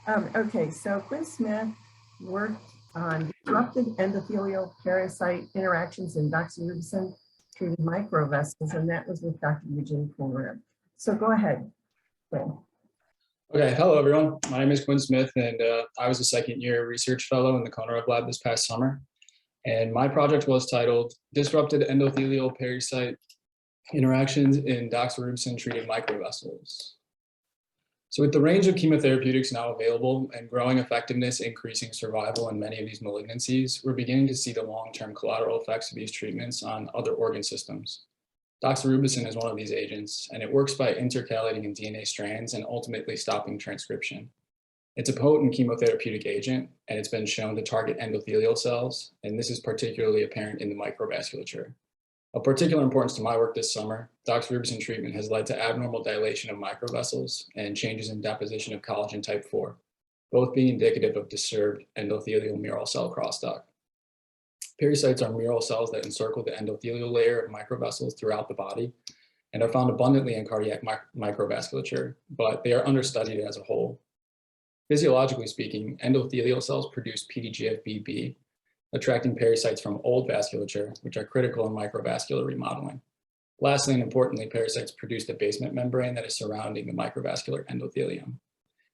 Okay, so Quinn Smith worked on disrupted endothelial parasite interactions in doxorubicin-treated microvessels, and that was with Dr. Eugene Conrad. So go ahead, Quinn. Okay, hello everyone. My name is Quinn Smith, and I was a second-year research fellow in the Conrad lab this past summer. And my project was titled Disrupted Endothelial Parasite Interactions in Doxorubicin-Treated Microvessels. So with the range of chemotherapeutics now available and growing effectiveness increasing survival in many of these malignancies, we're beginning to see the long-term collateral effects of these treatments on other organ systems. Doxorubicin is one of these agents, and it works by intercalating in DNA strands and ultimately stopping transcription. It's a potent chemotherapeutic agent, and it's been shown to target endothelial cells, and this is particularly apparent in the microvasculature. Of particular importance to my work this summer, doxorubicin treatment has led to abnormal dilation of microvessels and changes in deposition of collagen type 4, both being indicative of disturbed endothelial mural cell crosstalk. Pericytes are mural cells that encircle the endothelial layer of microvessels throughout the body and are found abundantly in cardiac microvasculature, but they are understudied as a whole. Physiologically speaking, endothelial cells produce PDGF-BB, attracting pericytes from old vasculature, which are critical in microvascular remodeling. Lastly, and importantly, pericytes produce the basement membrane that is surrounding the microvascular endothelium.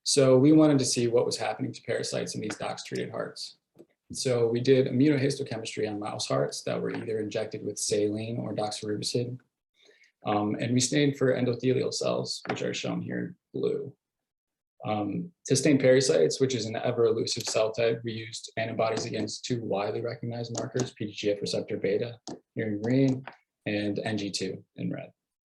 So we wanted to see what was happening to pericytes in these dox-treated hearts. So we did immunohistochemistry on mouse hearts that were either injected with saline or doxorubicin, and we stained for endothelial cells, which are shown here in blue. To stain pericytes, which is an ever-elusive cell type, we used antibodies against two widely recognized markers, PDGF receptor beta here in green and NG2 in red.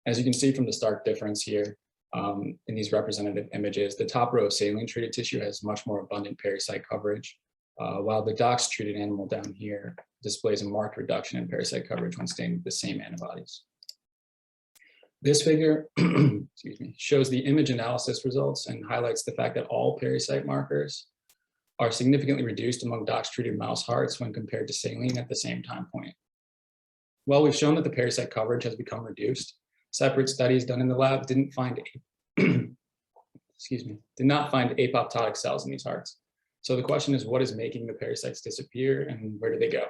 As you can see from the stark difference here in these representative images, the top row of saline-treated tissue has much more abundant pericyte coverage, while the dox-treated animal down here displays a marked reduction in pericyte coverage when stained with the same antibodies. This figure excuse me, shows the image analysis results and highlights the fact that all pericyte markers are significantly reduced among dox-treated mouse hearts when compared to saline at the same time point. While we've shown that the pericyte coverage has become reduced, separate studies done in the lab did not find apoptotic cells in these hearts. So the question is, what is making the pericytes disappear and where do they go?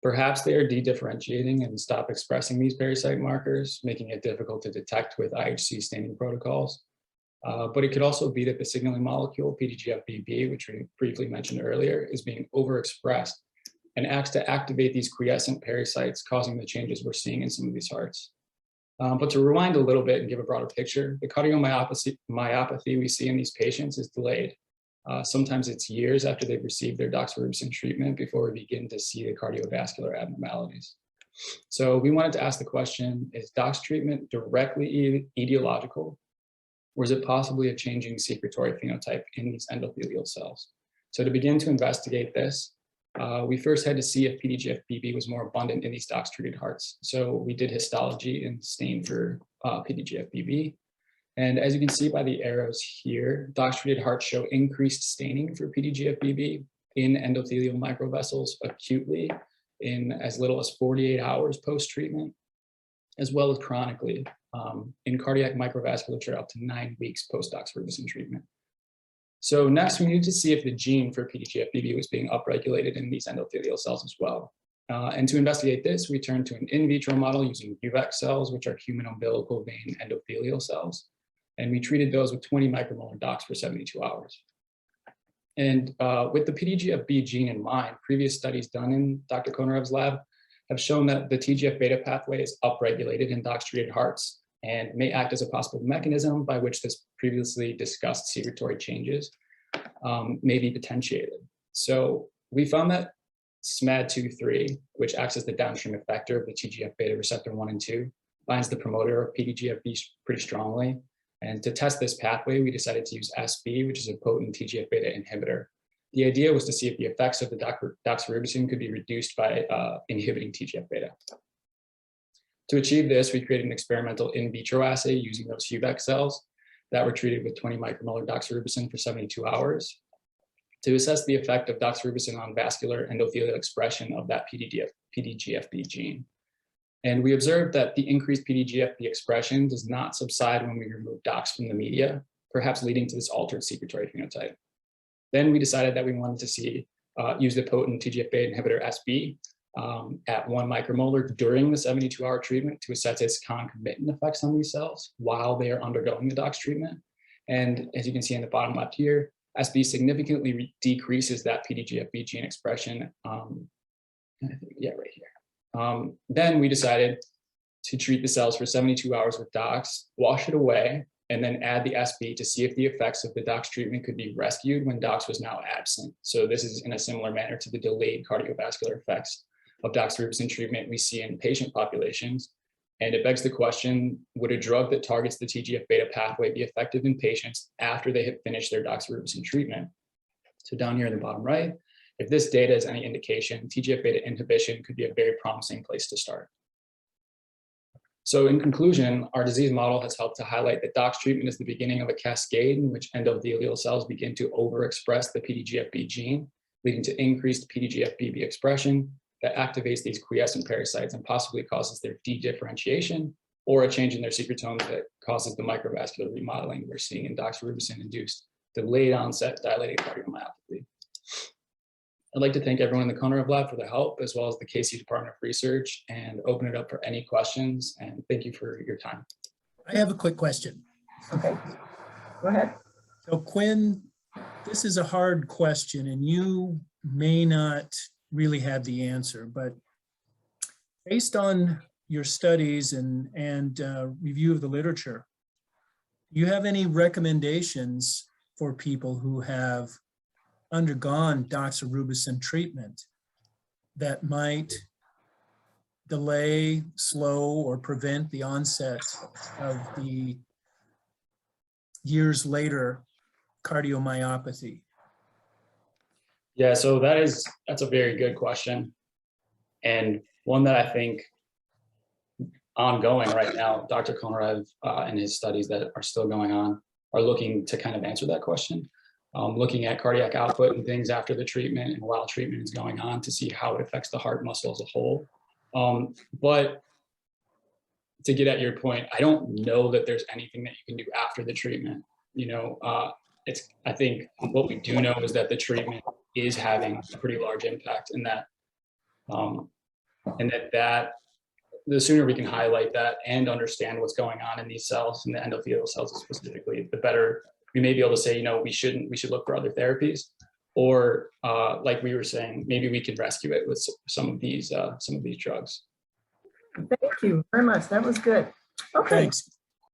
Perhaps they are dedifferentiating and stop expressing these pericyte markers, making it difficult to detect with IHC staining protocols. But it could also be that the signaling molecule, PDGF-BB, which we briefly mentioned earlier, is being overexpressed and acts to activate these quiescent pericytes, causing the changes we're seeing in some of these hearts. But to rewind a little bit and give a broader picture, the cardiomyopathy we see in these patients is delayed. Sometimes it's years after they've received their doxorubicin treatment before we begin to see the cardiovascular abnormalities. So we wanted to ask the question, is dox treatment directly etiological, or is it possibly a changing secretory phenotype in these endothelial cells? So to begin to investigate this, we first had to see if PDGF-BB was more abundant in these dox-treated hearts. So we did histology and stained for PDGF-BB. And as you can see by the arrows here, dox-treated hearts show increased staining for PDGF-BB in endothelial microvessels acutely in as little as 48 hours post-treatment, as well as chronically in cardiac microvasculature up to 9 weeks post-doxorubicin treatment. So next, we needed to see if the gene for PDGF-BB was being upregulated in these endothelial cells as well. And to investigate this, we turned to an in vitro model using UVEC cells, which are human umbilical vein endothelial cells. And we treated those with 20 micromolar dox for 72 hours. And with the PDGF-B gene in mind, previous studies done in Dr. Konrad's lab have shown that the TGF-beta pathway is upregulated in dox-treated hearts and may act as a possible mechanism by which this previously discussed secretory changes may be potentiated. So we found that SMAD2/3, which acts as the downstream effector of the TGF-beta receptor 1 and 2, binds the promoter of PDGF-B pretty strongly. And to test this pathway, we decided to use SB, which is a potent TGF-beta inhibitor. The idea was to see if the effects of the doxorubicin could be reduced by inhibiting TGF-beta. To achieve this, we created an experimental in vitro assay using those UVEC cells that were treated with 20 micromolar doxorubicin for 72 hours to assess the effect of doxorubicin on vascular endothelial expression of that PDGF-B gene. And we observed that the increased PDGF-B expression does not subside when we remove dox from the media, perhaps leading to this altered secretory phenotype. Then we decided that we wanted to see use the potent TGF-B inhibitor SB at 1 micromolar during the 72-hour treatment to assess its concomitant effects on these cells while they are undergoing the DOX treatment. And as you can see in the bottom left here, SB significantly decreases that PDGF-B gene expression. Yeah, right here. Then we decided to treat the cells for 72 hours with DOX, wash it away, and then add the SB to see if the effects of the DOX treatment could be rescued when DOX was now absent. So this is in a similar manner to the delayed cardiovascular effects of doxorubicin treatment we see in patient populations. And it begs the question, would a drug that targets the TGF-beta pathway be effective in patients after they have finished their doxorubicin treatment? So down here in the bottom right, if this data is any indication, TGF-beta inhibition could be a very promising place to start. So in conclusion, our disease model has helped to highlight that DOX treatment is the beginning of a cascade in which endothelial cells begin to overexpress the PDGF-B gene, leading to increased PDGF-BB expression that activates these quiescent pericytes and possibly causes their dedifferentiation or a change in their secretome that causes the microvascular remodeling we're seeing in doxorubicin-induced delayed onset dilated cardiomyopathy. I'd like to thank everyone in the Conrad Lab for the help, as well as the KC Department of Research, and open it up for any questions. And thank you for your time. I have a quick question. Okay, go ahead. So Quinn, this is a hard question and you may not really have the answer, but based on your studies and review of the literature, do you have any recommendations for people who have undergone doxorubicin treatment that might delay, slow, or prevent the onset of the years later cardiomyopathy? Yeah, so that's a very good question, and one that I think ongoing right now. Dr. Conrad and his studies that are still going on are looking to kind of answer that question. Looking at cardiac output and things after the treatment and while treatment is going on to see how it affects the heart muscle as a whole. But to get at your point, I don't know that there's anything that you can do after the treatment. You know, I think what we do know is that the treatment is having a pretty large impact, and that the sooner we can highlight that and understand what's going on in these cells and the endothelial cells specifically, the better we may be able to say, you know, we should look for other therapies, or like we were saying, maybe we can rescue it with some of these drugs. Thank you very much. That was good. Okay. Thanks.